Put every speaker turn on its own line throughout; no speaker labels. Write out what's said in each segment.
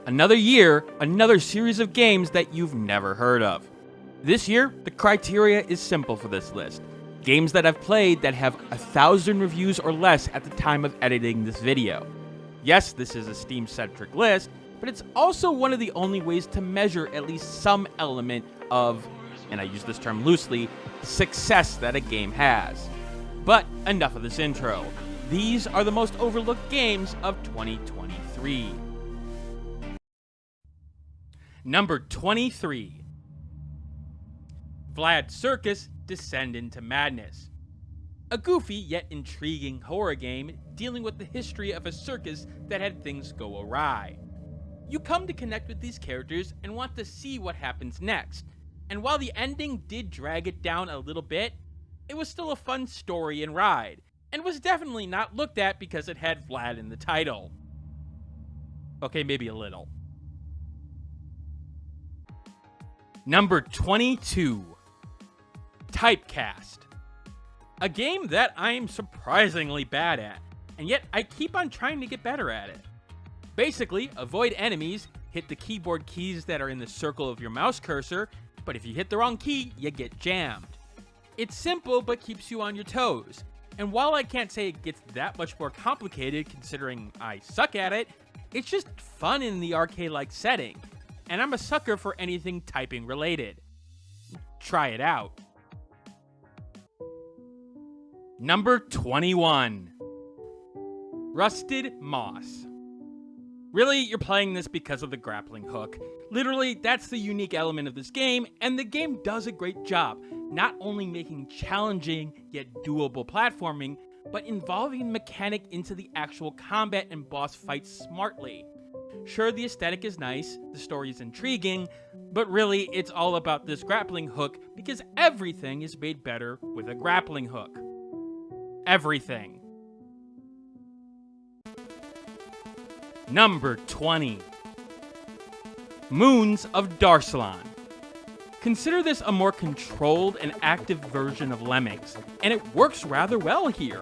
Another year, another series of games that you've never heard of. This year, the criteria is simple for this list. Games that I've played that have 1,000 reviews or less at the time of editing this video. Yes, this is a Steam-centric list, but it's also one of the only ways to measure at least some element of, and I use this term loosely, success that a game has. But enough of this intro. These are the most overlooked games of 2023. Number 23. Vlad Circus: Descend into Madness. A goofy yet intriguing horror game dealing with the history of a circus that had things go awry. You come to connect with these characters and want to see what happens next, and while the ending did drag it down a little bit, it was still a fun story and ride, and was definitely not looked at because it had Vlad in the title. Okay, maybe a little. Number 22. Typecast. A game that I am surprisingly bad at, and yet I keep on trying to get better at it. Basically, avoid enemies, hit the keyboard keys that are in the circle of your mouse cursor, but if you hit the wrong key, you get jammed. It's simple but keeps you on your toes, and while I can't say it gets that much more complicated considering I suck at it, it's just fun in the arcade-like setting, and I'm a sucker for anything typing related. Try it out. Number 21. Rusted Moss. Really, you're playing this because of the grappling hook. Literally, that's the unique element of this game, and the game does a great job, not only making challenging yet doable platforming, but involving mechanic into the actual combat and boss fights smartly. Sure, the aesthetic is nice, the story is intriguing, but really, it's all about this grappling hook because everything is made better with a grappling hook. Everything. Number 20. Moons of Darsalon. Consider this a more controlled and active version of Lemmings, and it works rather well here.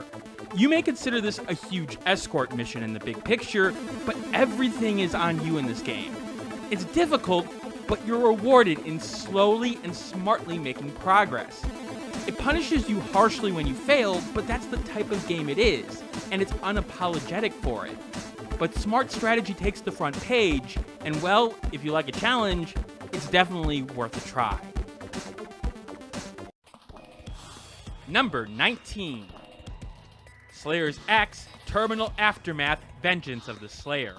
You may consider this a huge escort mission in the big picture, but everything is on you in this game. It's difficult, but you're rewarded in slowly and smartly making progress. It punishes you harshly when you fail, but that's the type of game it is, and it's unapologetic for it. But smart strategy takes the front page, and well, if you like a challenge, it's definitely worth a try. Number 19. Slayer's X: Terminal Aftermath: Vengeance of the Slayer.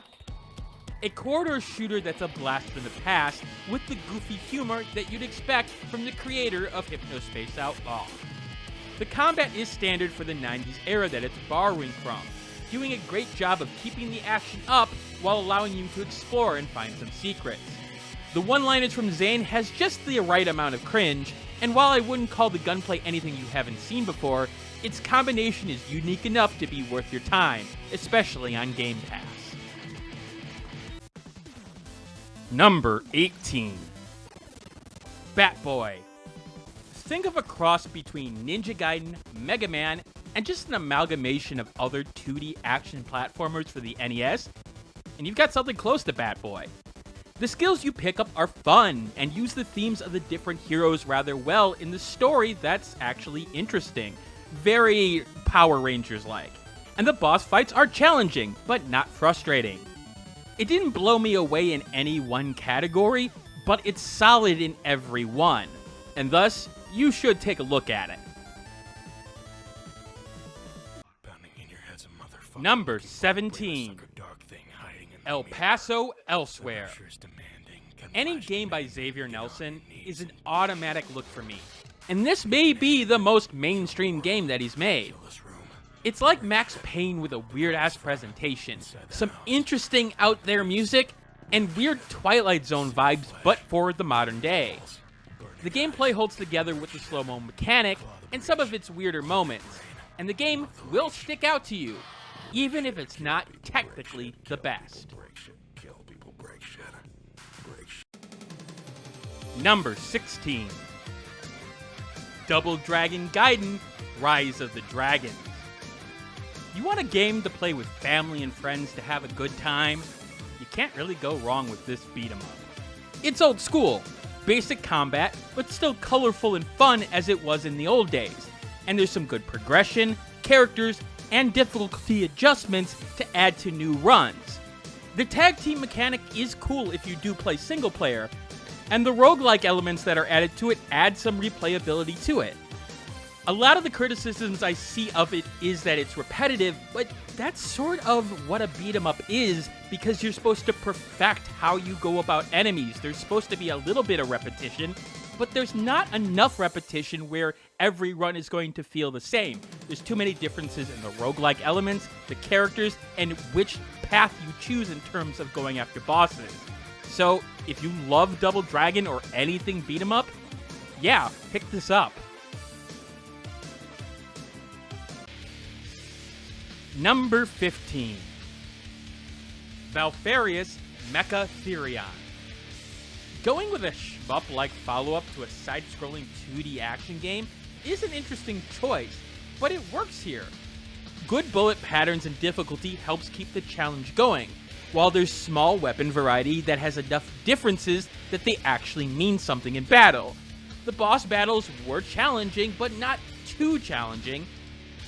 A corridor shooter that's a blast from the past with the goofy humor that you'd expect from the creator of Hypnospace Outlaw. The combat is standard for the 90s era that it's borrowing from, doing a great job of keeping the action up while allowing you to explore and find some secrets. The one-liners from Zane has just the right amount of cringe, and while I wouldn't call the gunplay anything you haven't seen before, its combination is unique enough to be worth your time, especially on Game Pass. Number 18. Batboy. Think of a cross between Ninja Gaiden, Mega Man, and just an amalgamation of other 2D action platformers for the NES, and you've got something close to Batboy. The skills you pick up are fun, and use the themes of the different heroes rather well in the story that's actually interesting. Very Power Rangers-like. And the boss fights are challenging, but not frustrating. It didn't blow me away in any one category, but it's solid in every one, and thus, you should take a look at it. Number 17. El Paso Elsewhere. Any game by Xavier Nelson is an automatic look for me, and this may be the most mainstream game that he's made. It's like Max Payne with a weird-ass presentation, some interesting out-there music, and weird Twilight Zone vibes but for the modern day. The gameplay holds together with the slow-mo mechanic and some of its weirder moments, and the game will stick out to you, even if it's not technically the best. Number 16. Double Dragon Gaiden: Rise of the Dragons. You want a game to play with family and friends to have a good time? you can't really go wrong with this beat 'em up. It's old school, basic combat, but still colorful and fun as it was in the old days. And there's some good progression, characters, and difficulty adjustments to add to new runs. The tag team mechanic is cool if you do play single player, and the roguelike elements that are added to it add some replayability to it. A lot of the criticisms I see of it is that it's repetitive, but that's sort of what a beat 'em up is, because you're supposed to perfect how you go about enemies. There's supposed to be a little bit of repetition, but there's not enough repetition where every run is going to feel the same. There's too many differences in the roguelike elements, the characters, and which path you choose in terms of going after bosses. So, if you love Double Dragon or anything beat 'em up, yeah, pick this up. Number 15. Valfrais Mecha Therion. Going with a shmup-like follow-up to a side-scrolling 2D action game is an interesting choice, but it works here. Good bullet patterns and difficulty helps keep the challenge going, while there's small weapon variety that has enough differences that they actually mean something in battle. The boss battles were challenging, but not too challenging,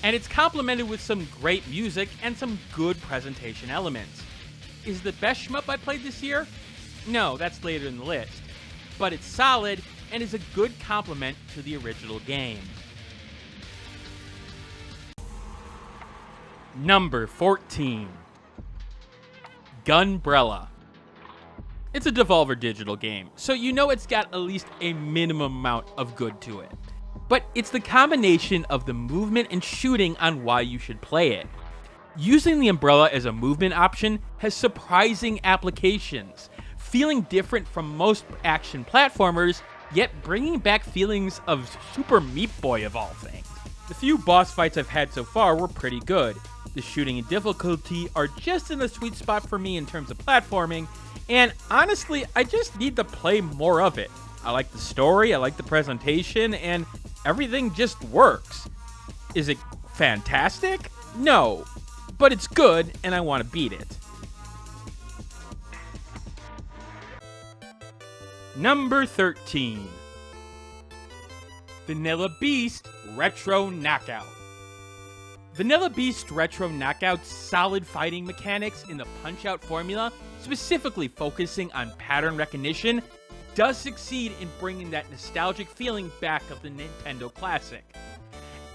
and it's complemented with some great music and some good presentation elements. Is it the best shmup I played this year? No, that's later in the list. But it's solid and is a good complement to the original game. Number 14. Gunbrella. It's a Devolver Digital game, so you know it's got at least a minimum amount of good to it. But it's the combination of the movement and shooting on why you should play it. Using the umbrella as a movement option has surprising applications, feeling different from most action platformers, yet bringing back feelings of Super Meat Boy of all things. The few boss fights I've had so far were pretty good. The shooting and difficulty are just in the sweet spot for me in terms of platforming, and honestly, I just need to play more of it. I like the story, I like the presentation, and everything just works. Is it fantastic? No, but it's good, and I want to beat it. Number 13. VanillaBeast Retro Knockout. VanillaBeast Retro Knockout's solid fighting mechanics in the Punch-Out formula, specifically focusing on pattern recognition, does succeed in bringing that nostalgic feeling back of the Nintendo classic.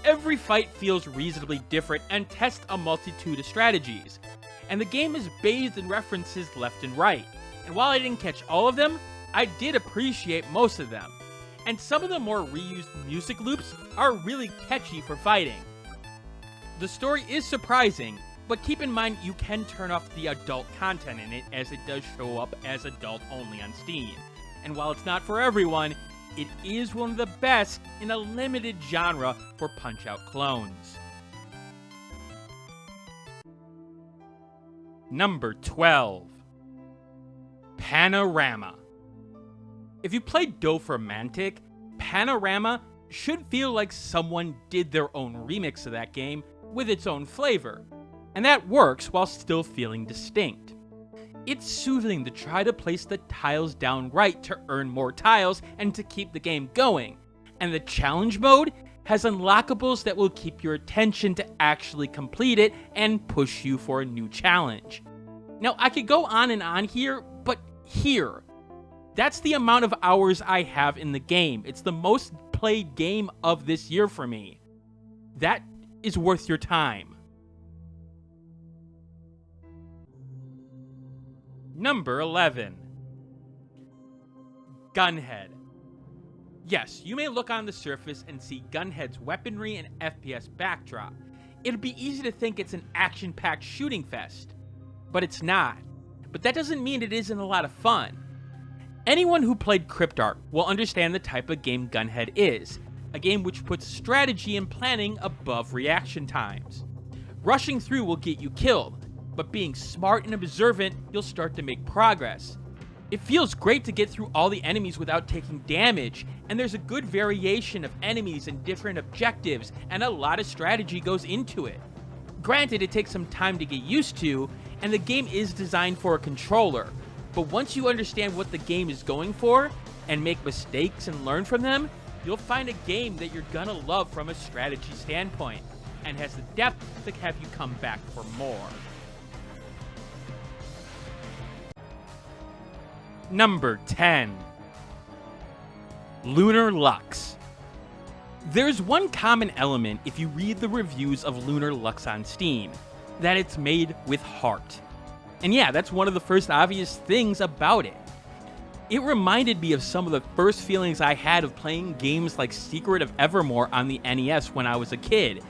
Every fight feels reasonably different and tests a multitude of strategies, and the game is bathed in references left and right, and while I didn't catch all of them, I did appreciate most of them, and some of the more reused music loops are really catchy for fighting. The story is surprising, but keep in mind you can turn off the adult content in it, as it does show up as adult only on Steam. And while it's not for everyone, it is one of the best in a limited genre for Punch-Out clones. Number 12. Panorama. If you played Dofromantic, Panorama should feel like someone did their own remix of that game with its own flavor, and that works while still feeling distinct. It's soothing to try to place the tiles down right to earn more tiles and to keep the game going, and the challenge mode has unlockables that will keep your attention to actually complete it and push you for a new challenge. Now, I could go on and on here, but here, that's the amount of hours I have in the game. It's the most played game of this year for me. That is worth your time. Number 11. Gunhead. Yes, you may look on the surface and see Gunhead's weaponry and FPS backdrop. It'd be easy to think it's an action-packed shooting fest, but it's not. But that doesn't mean it isn't a lot of fun. Anyone who played Cryptart will understand the type of game Gunhead is, a game which puts strategy and planning above reaction times. Rushing through will get you killed, but being smart and observant, you'll start to make progress. It feels great to get through all the enemies without taking damage, and there's a good variation of enemies and different objectives, and a lot of strategy goes into it. Granted, it takes some time to get used to, and the game is designed for a controller. But once you understand what the game is going for, and make mistakes and learn from them, you'll find a game that you're gonna love from a strategy standpoint, and has the depth to have you come back for more. Number 10. LunarLux. There's one common element if you read the reviews of LunarLux on Steam, that it's made with heart. And yeah, that's one of the first obvious things about it. It reminded me of some of the first feelings I had of playing games like Secret of Evermore on the NES when I was a kid.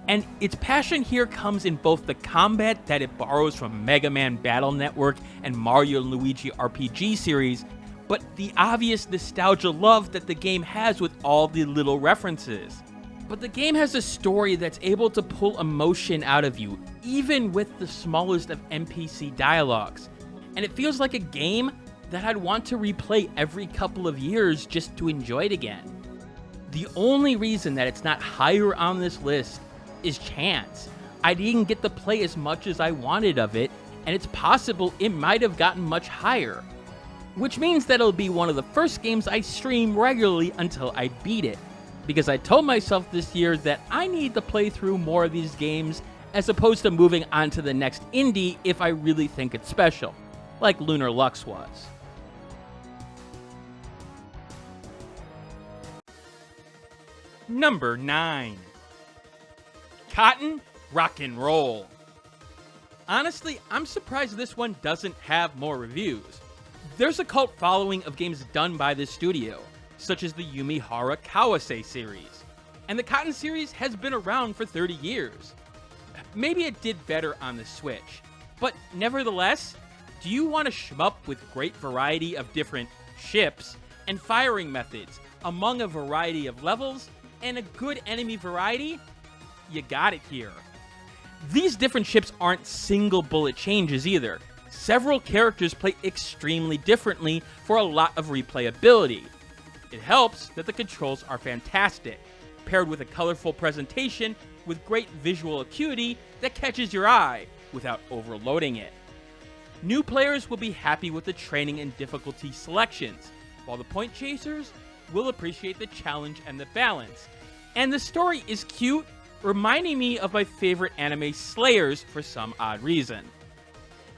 And its passion here comes in both the combat that it borrows from Mega Man Battle Network and Mario & Luigi RPG series, but the obvious nostalgia love that the game has with all the little references. But the game has a story that's able to pull emotion out of you, even with the smallest of NPC dialogues. And it feels like a game that I'd want to replay every couple of years just to enjoy it again. The only reason that it's not higher on this list is chance. I didn't get to play as much as I wanted of it, and it's possible it might have gotten much higher. Which means that it'll be one of the first games I stream regularly until I beat it, because I told myself this year that I need to play through more of these games as opposed to moving on to the next indie if I really think it's special, like LunarLux was. Number 9. Cotton Rock and Roll. Honestly, I'm surprised this one doesn't have more reviews. There's a cult following of games done by this studio, such as the Yumihara Kawase series, and the Cotton series has been around for 30 years. Maybe it did better on the Switch, but nevertheless, do you want a shmup with great variety of different ships and firing methods among a variety of levels and a good enemy variety? You got it here. These different ships aren't single bullet changes either. Several characters play extremely differently for a lot of replayability. It helps that the controls are fantastic, paired with a colorful presentation with great visual acuity that catches your eye without overloading it. New players will be happy with the training and difficulty selections, while the point chasers will appreciate the challenge and the balance. And the story is cute, reminding me of my favorite anime Slayers for some odd reason.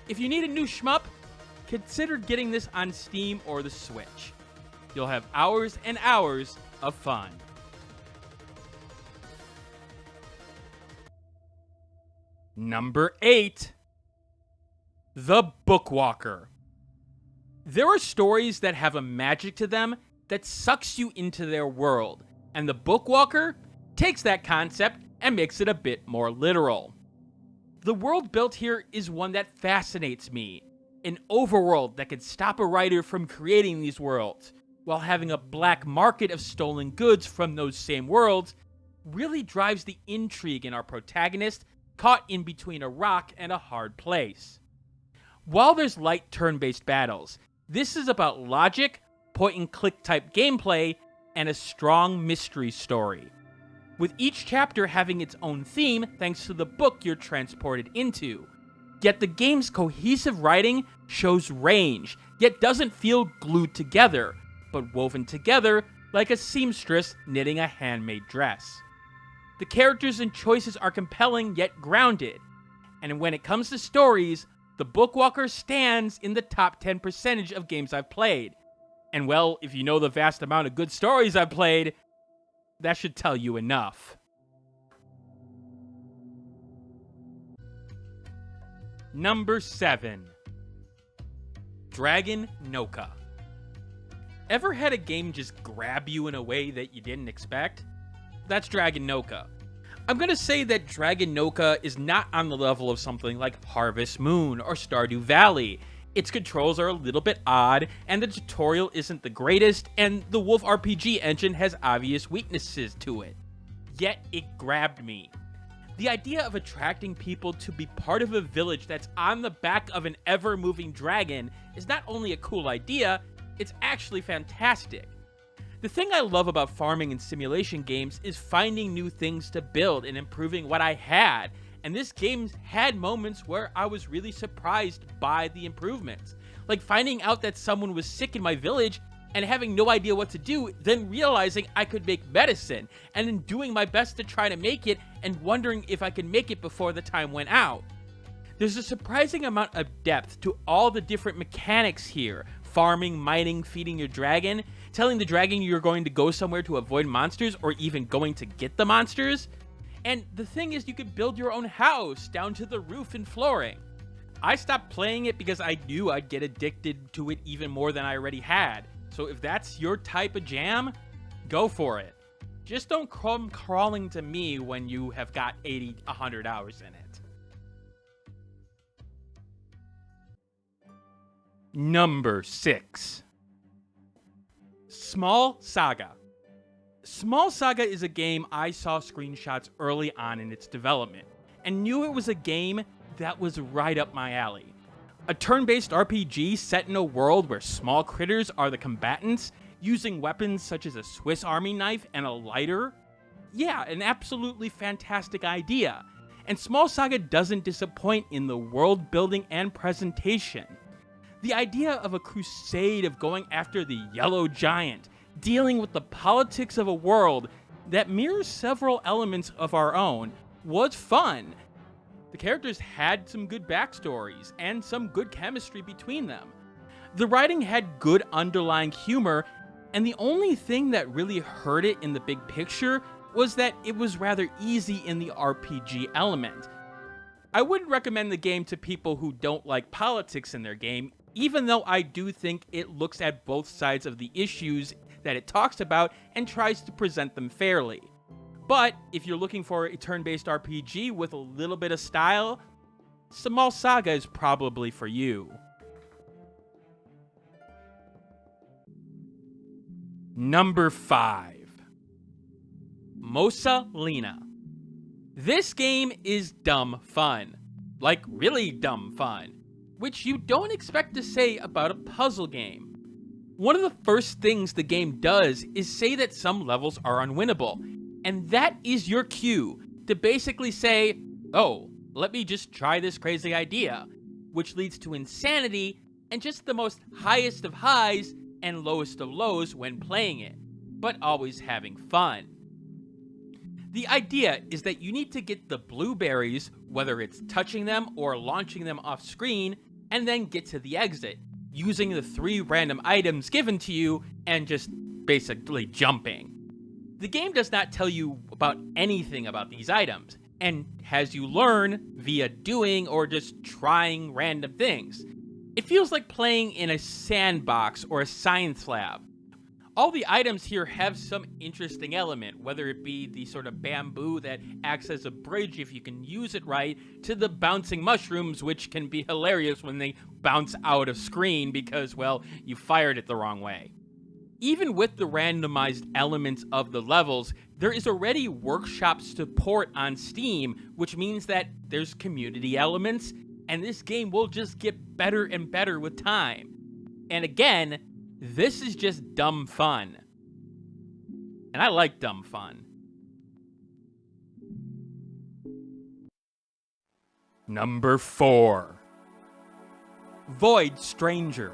If you need a new shmup, consider getting this on Steam or the Switch. You'll have hours and hours of fun. Number 8. The Bookwalker. There are stories that have a magic to them that sucks you into their world, and the Bookwalker takes that concept and makes it a bit more literal. The world built here is one that fascinates me, an overworld that could stop a writer from creating these worlds, while having a black market of stolen goods from those same worlds really drives the intrigue in our protagonist caught in between a rock and a hard place. While there's light turn-based battles, this is about logic, point-and-click type gameplay, and a strong mystery story, with each chapter having its own theme thanks to the book you're transported into. Yet the game's cohesive writing shows range, yet doesn't feel glued together, but woven together like a seamstress knitting a handmade dress. The characters and choices are compelling yet grounded, and when it comes to stories, the Bookwalker stands in the top 10% of games I've played. And well, if you know the vast amount of good stories I've played, that should tell you enough. Number 7. Drago Noka. Ever had a game just grab you in a way that you didn't expect? That's Drago Noka. I'm gonna say that Drago Noka is not on the level of something like Harvest Moon or Stardew Valley. Its controls are a little bit odd, and the tutorial isn't the greatest, and the Wolf RPG engine has obvious weaknesses to it. Yet it grabbed me. The idea of attracting people to be part of a village that's on the back of an ever-moving dragon is not only a cool idea, it's actually fantastic. The thing I love about farming and simulation games is finding new things to build and improving what I had, And this game had moments where I was really surprised by the improvements. Like finding out that someone was sick in my village and having no idea what to do, then realizing I could make medicine, and then doing my best to try to make it and wondering if I could make it before the time went out. There's a surprising amount of depth to all the different mechanics here. Farming, mining, feeding your dragon, telling the dragon you're going to go somewhere to avoid monsters, or even going to get the monsters. And the thing is, you can build your own house down to the roof and flooring. I stopped playing it because I knew I'd get addicted to it even more than I already had. So if that's your type of jam, go for it. Just don't come crawling to me when you have got 80, 100 hours in it. Number 6. Small Saga. Small Saga is a game I saw screenshots early on in its development, and knew it was a game that was right up my alley. A turn-based RPG set in a world where small critters are the combatants, using weapons such as a Swiss Army knife and a lighter. Yeah, an absolutely fantastic idea. And Small Saga doesn't disappoint in the world building and presentation. The idea of a crusade of going after the Yellow Giant, dealing with the politics of a world that mirrors several elements of our own, was fun. The characters had some good backstories and some good chemistry between them. The writing had good underlying humor, and the only thing that really hurt it in the big picture was that it was rather easy in the RPG element. I wouldn't recommend the game to people who don't like politics in their game, even though I do think it looks at both sides of the issues that it talks about and tries to present them fairly. But if you're looking for a turn-based RPG with a little bit of style, Small Saga is probably for you. Number 5. Mosa Lina. This game is dumb fun. Like really dumb fun. Which you don't expect to say about a puzzle game. One of the first things the game does is say that some levels are unwinnable. And that is your cue to basically say, oh, let me just try this crazy idea, which leads to insanity and just the most highest of highs and lowest of lows when playing it, but always having fun. The idea is that you need to get the blueberries, whether it's touching them or launching them off screen, and then get to the exit, using the 3 random items given to you and just basically jumping. The game does not tell you about anything about these items, and has you learn via doing or just trying random things. It feels like playing in a sandbox or a science lab. All the items here have some interesting element, whether it be the sort of bamboo that acts as a bridge if you can use it right, to the bouncing mushrooms, which can be hilarious when they bounce out of screen because, well, you fired it the wrong way. Even with the randomized elements of the levels, there is already workshop support on Steam, which means that there's community elements, and this game will just get better and better with time. And again, this is just dumb fun. And I like dumb fun. Number 4. Void Stranger.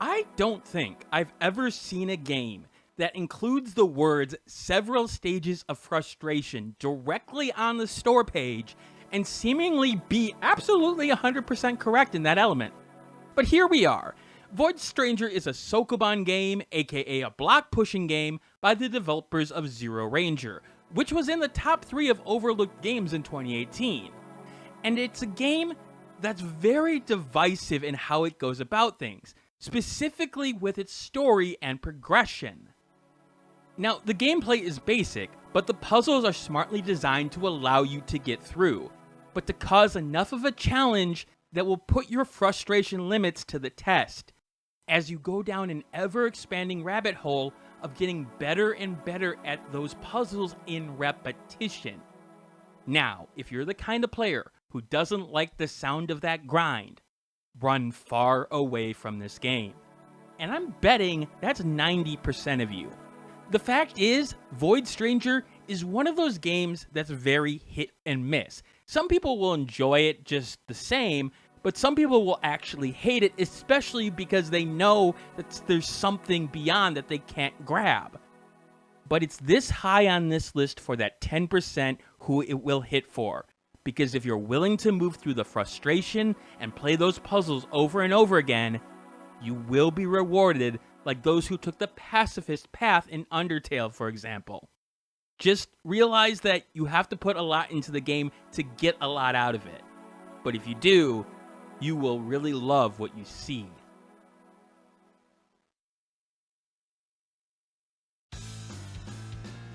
I don't think I've ever seen a game that includes the words several stages of frustration directly on the store page and seemingly be absolutely 100% correct in that element. But here we are. Void Stranger is a Sokoban game, aka a block pushing game, by the developers of Zero Ranger, which was in the top 3 of overlooked games in 2018. And it's a game that's very divisive in how it goes about things, specifically with its story and progression. Now, the gameplay is basic, but the puzzles are smartly designed to allow you to get through, but to cause enough of a challenge that will put your frustration limits to the test, as you go down an ever-expanding rabbit hole of getting better and better at those puzzles in repetition. Now, if you're the kind of player who doesn't like the sound of that grind, run far away from this game. And I'm betting that's 90% of you. The fact is, Void Stranger is one of those games that's very hit and miss. Some people will enjoy it just the same, but some people will actually hate it, especially because they know that there's something beyond that they can't grab. But it's this high on this list for that 10% who it will hit for. Because if you're willing to move through the frustration and play those puzzles over and over again, you will be rewarded like those who took the pacifist path in Undertale, for example. Just realize that you have to put a lot into the game to get a lot out of it. But if you do, you will really love what you see.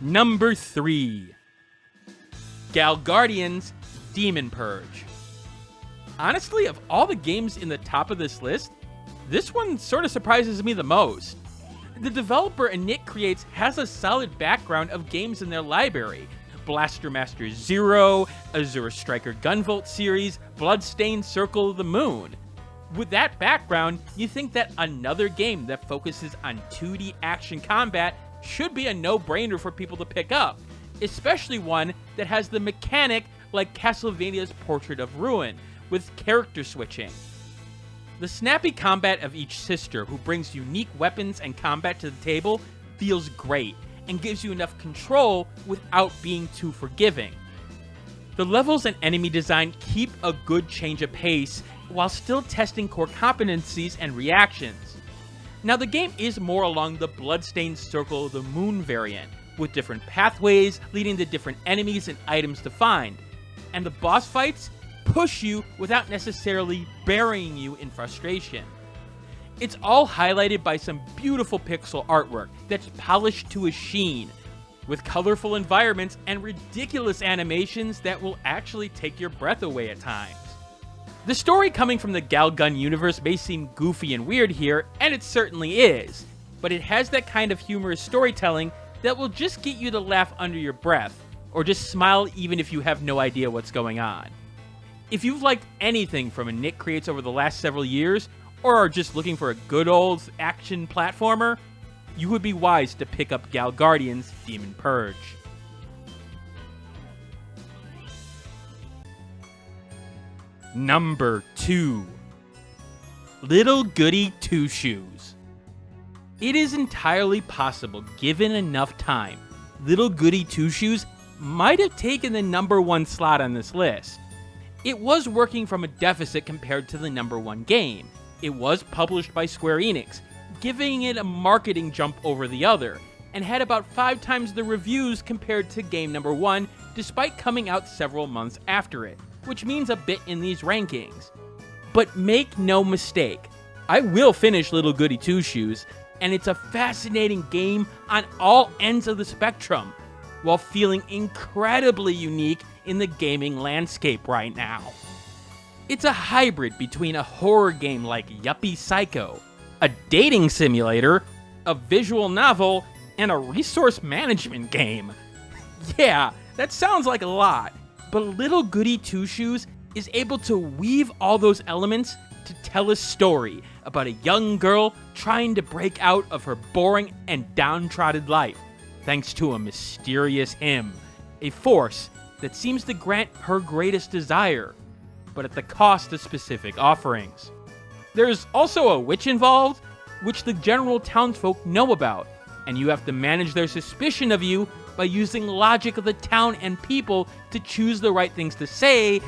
Number 3. GalGuardian's Demon Purge. Honestly, of all the games in the top of this list, this one sort of surprises me the most. The developer Init Creates has a solid background of games in their library. Blaster Master Zero, Azure Striker Gunvolt series, Bloodstained Circle of the Moon. With that background, you think that another game that focuses on 2D action combat should be a no-brainer for people to pick up, especially one that has the mechanic like Castlevania's Portrait of Ruin, with character switching. The snappy combat of each sister, who brings unique weapons and combat to the table, feels great, and gives you enough control without being too forgiving. The levels and enemy design keep a good change of pace, while still testing core competencies and reactions. Now the game is more along the Bloodstained Circle of the Moon variant, with different pathways leading to different enemies and items to find, and the boss fights push you without necessarily burying you in frustration. It's all highlighted by some beautiful pixel artwork that's polished to a sheen, with colorful environments and ridiculous animations that will actually take your breath away at times. The story coming from the Galgun universe may seem goofy and weird here, and it certainly is, but it has that kind of humorous storytelling that will just get you to laugh under your breath, or just smile even if you have no idea what's going on. If you've liked anything from Init Creates over the last several years, or are just looking for a good old action platformer, you would be wise to pick up GalGuardian's Demon Purge. Number 2. Little Goody Two Shoes. It is entirely possible, given enough time, Little Goody Two Shoes might have taken the number 1 slot on this list. It was working from a deficit compared to the number 1 game. It was published by Square Enix, giving it a marketing jump over the other, and had about 5 times the reviews compared to game number 1, despite coming out several months after it, which means a bit in these rankings. But make no mistake, I will finish Little Goody Two Shoes, and it's a fascinating game on all ends of the spectrum, while feeling incredibly unique in the gaming landscape right now. It's a hybrid between a horror game like Yuppie Psycho, a dating simulator, a visual novel, and a resource management game. Yeah, that sounds like a lot, but Little Goody Two Shoes is able to weave all those elements to tell a story about a young girl trying to break out of her boring and downtrodden life, thanks to a mysterious hymn, a force that seems to grant her greatest desire, but at the cost of specific offerings. There's also a witch involved, which the general townsfolk know about, and you have to manage their suspicion of you by using logic of the town and people to choose the right things to say,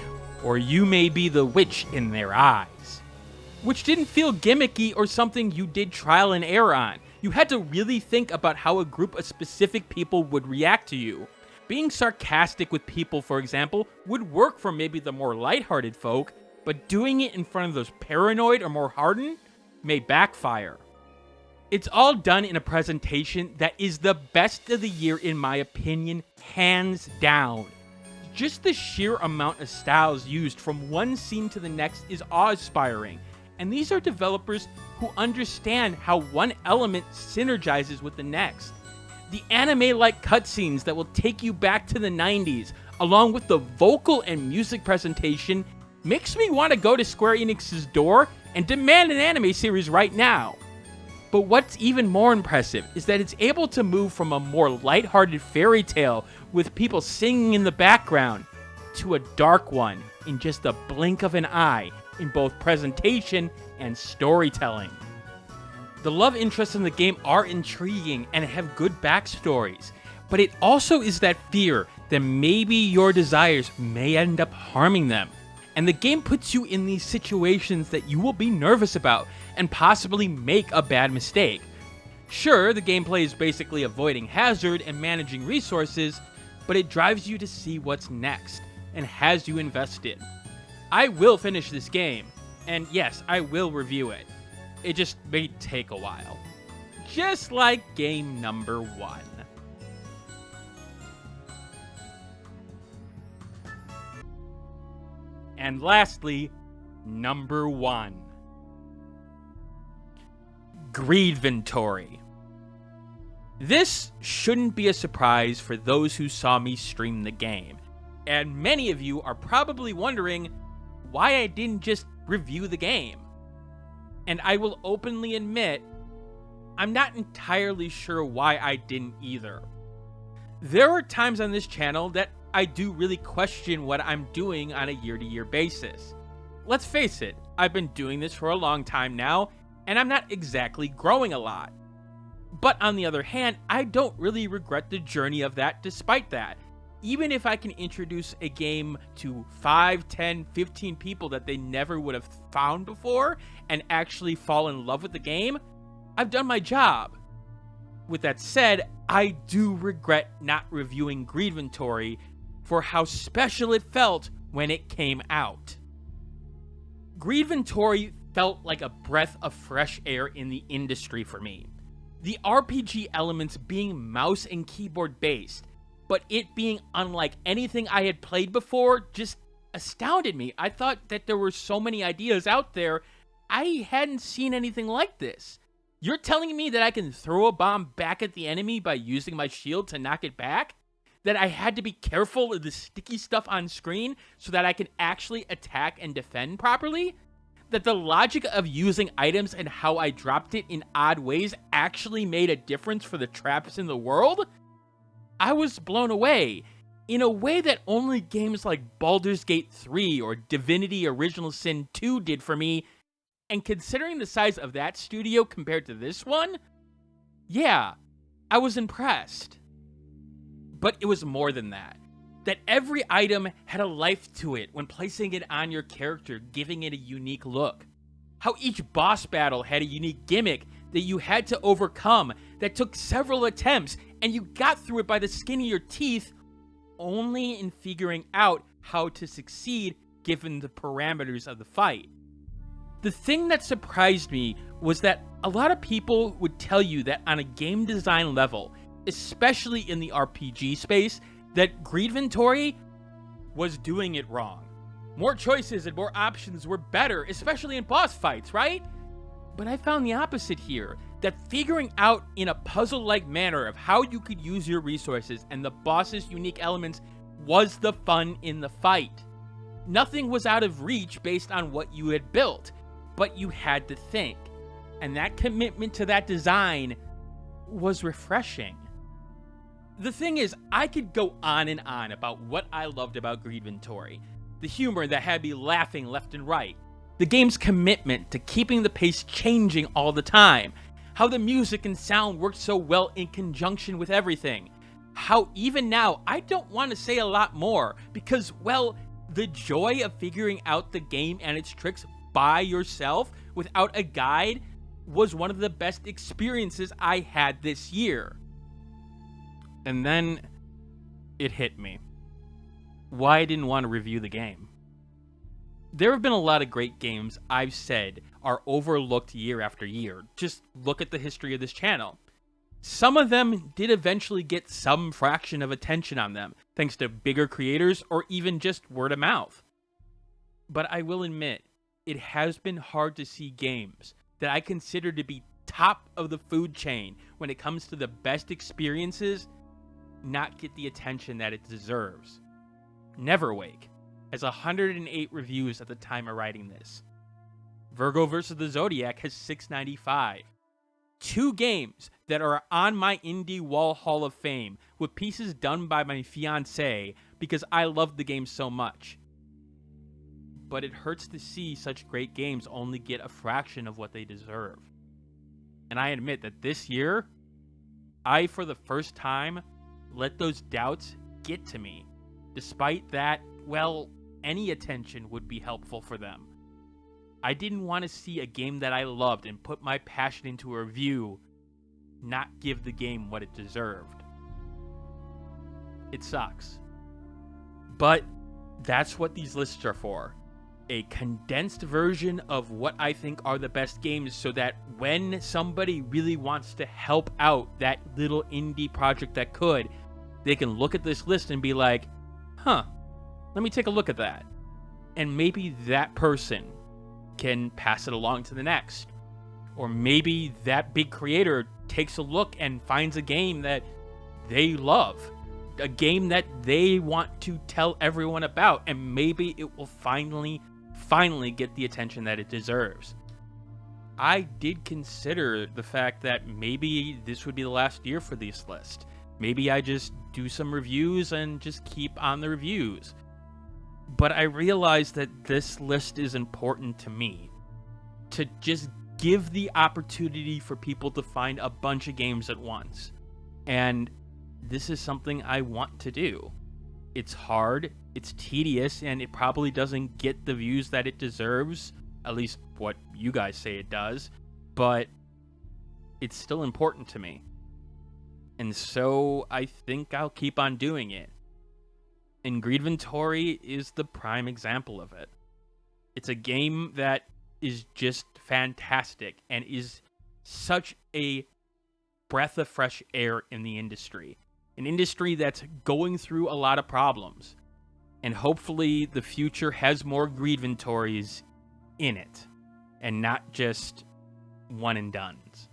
or you may be the witch in their eyes. Which didn't feel gimmicky or something you did trial and error on. You had to really think about how a group of specific people would react to you. Being sarcastic with people, for example, would work for maybe the more lighthearted folk, but doing it in front of those paranoid or more hardened may backfire. It's all done in a presentation that is the best of the year in my opinion, hands down. Just the sheer amount of styles used from one scene to the next is awe-inspiring, and these are developers who understand how one element synergizes with the next. The anime-like cutscenes that will take you back to the 90s, along with the vocal and music presentation, makes me want to go to Square Enix's door and demand an anime series right now. But what's even more impressive is that it's able to move from a more lighthearted fairy tale with people singing in the background to a dark one in just a blink of an eye in both presentation and storytelling. The love interests in the game are intriguing and have good backstories, but it also is that fear that maybe your desires may end up harming them. And the game puts you in these situations that you will be nervous about and possibly make a bad mistake. Sure, the gameplay is basically avoiding hazard and managing resources, but it drives you to see what's next and has you invested. I will finish this game, and yes, I will review it. It just may take a while. Just like game number 1. And lastly, number 1. Greedventory. This shouldn't be a surprise for those who saw me stream the game, and many of you are probably wondering why I didn't just review the game. And I will openly admit, I'm not entirely sure why I didn't either. There are times on this channel that I do really question what I'm doing on a year-to-year basis. Let's face it, I've been doing this for a long time now, and I'm not exactly growing a lot. But on the other hand, I don't really regret the journey of that despite that. Even if I can introduce a game to 5, 10, 15 people that they never would have found before and actually fall in love with the game, I've done my job. With that said, I do regret not reviewing Greedventory for how special it felt when it came out. Greedventory felt like a breath of fresh air in the industry for me. The RPG elements being mouse and keyboard based, but it being unlike anything I had played before just astounded me. I thought that there were so many ideas out there, I hadn't seen anything like this. You're telling me that I can throw a bomb back at the enemy by using my shield to knock it back? That I had to be careful of the sticky stuff on screen so that I can actually attack and defend properly? That the logic of using items and how I dropped it in odd ways actually made a difference for the traps in the world? I was blown away, in a way that only games like Baldur's Gate 3 or Divinity Original Sin 2 did for me, and considering the size of that studio compared to this one, yeah, I was impressed. But it was more than that. That every item had a life to it when placing it on your character, giving it a unique look. How each boss battle had a unique gimmick that you had to overcome that took several attempts and you got through it by the skin of your teeth, only in figuring out how to succeed given the parameters of the fight. The thing that surprised me was that a lot of people would tell you that on a game design level, especially in the RPG space, that Greedventory was doing it wrong. More choices and more options were better, especially in boss fights, right? But I found the opposite here, that figuring out in a puzzle-like manner of how you could use your resources and the boss's unique elements was the fun in the fight. Nothing was out of reach based on what you had built, but you had to think. And that commitment to that design was refreshing. The thing is, I could go on and on about what I loved about Greedventory. The humor that had me laughing left and right. The game's commitment to keeping the pace changing all the time. How the music and sound worked so well in conjunction with everything. How even now, I don't want to say a lot more because, well, the joy of figuring out the game and its tricks by yourself without a guide was one of the best experiences I had this year. And then it hit me. Why I didn't want to review the game. There have been a lot of great games I've said are overlooked year after year. Just look at the history of this channel. Some of them did eventually get some fraction of attention on them, thanks to bigger creators or even just word of mouth. But I will admit, it has been hard to see games that I consider to be top of the food chain when it comes to the best experiences not get the attention that it deserves. Neverwake has 108 reviews at the time of writing this. Virgo vs. the Zodiac has 695. 2 games that are on my Indie Wall Hall of Fame with pieces done by my fiancé because I love the game so much. But it hurts to see such great games only get a fraction of what they deserve. And I admit that this year, I, for the first time, let those doubts get to me. Despite that, well, any attention would be helpful for them. I didn't want to see a game that I loved and put my passion into a review not give the game what it deserved. It sucks. But that's what these lists are for. A condensed version of what I think are the best games so that when somebody really wants to help out that little indie project that could, they can look at this list and be like, huh, let me take a look at that. And maybe that person can pass it along to the next. Or maybe that big creator takes a look and finds a game that they love. A game that they want to tell everyone about. And maybe it will finally get the attention that it deserves. I did consider the fact that maybe this would be the last year for this list. Maybe I just do some reviews and just keep on the reviews. But I realized that this list is important to me. To just give the opportunity for people to find a bunch of games at once. And this is something I want to do. It's hard, it's tedious, and it probably doesn't get the views that it deserves. At least what you guys say it does. But it's still important to me. And so I think I'll keep on doing it. And Greedventory is the prime example of it. It's a game that is just fantastic and is such a breath of fresh air in the industry. An industry that's going through a lot of problems. And hopefully the future has more Greedventories in it. And not just one and dones.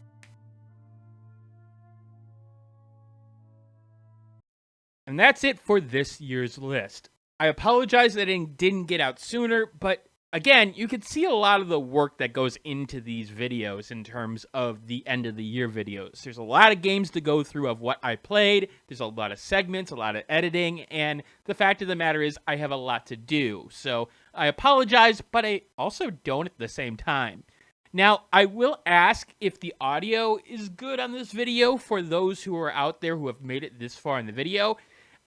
And that's it for this year's list. I apologize that it didn't get out sooner, but again, you can see a lot of the work that goes into these videos in terms of the end of the year videos. There's a lot of games to go through of what I played. There's a lot of segments, a lot of editing, and the fact of the matter is I have a lot to do. So I apologize, but I also don't at the same time. Now, I will ask if the audio is good on this video for those who are out there who have made it this far in the video.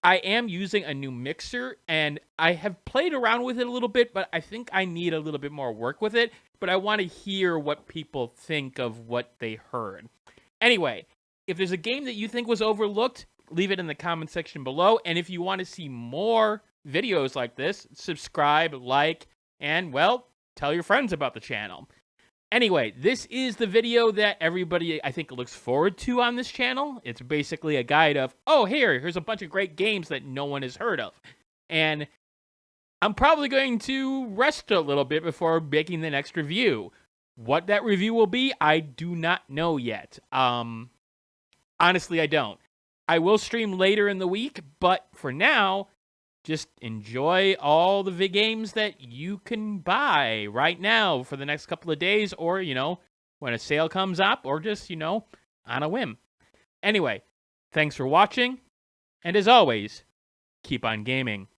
I am using a new mixer, and I have played around with it a little bit, but I think I need a little bit more work with it. But I want to hear what people think of what they heard. Anyway, if there's a game that you think was overlooked, leave it in the comment section below. And if you want to see more videos like this, subscribe, like, and, well, tell your friends about the channel. Anyway, this is the video that everybody, I think, looks forward to on this channel. It's basically a guide of, oh, here's a bunch of great games that no one has heard of. And I'm probably going to rest a little bit before making the next review. What that review will be, I do not know yet. Honestly, I don't. I will stream later in the week, but for now, just enjoy all the games that you can buy right now for the next couple of days, or, when a sale comes up, or just, on a whim. Anyway, thanks for watching, and as always, keep on gaming.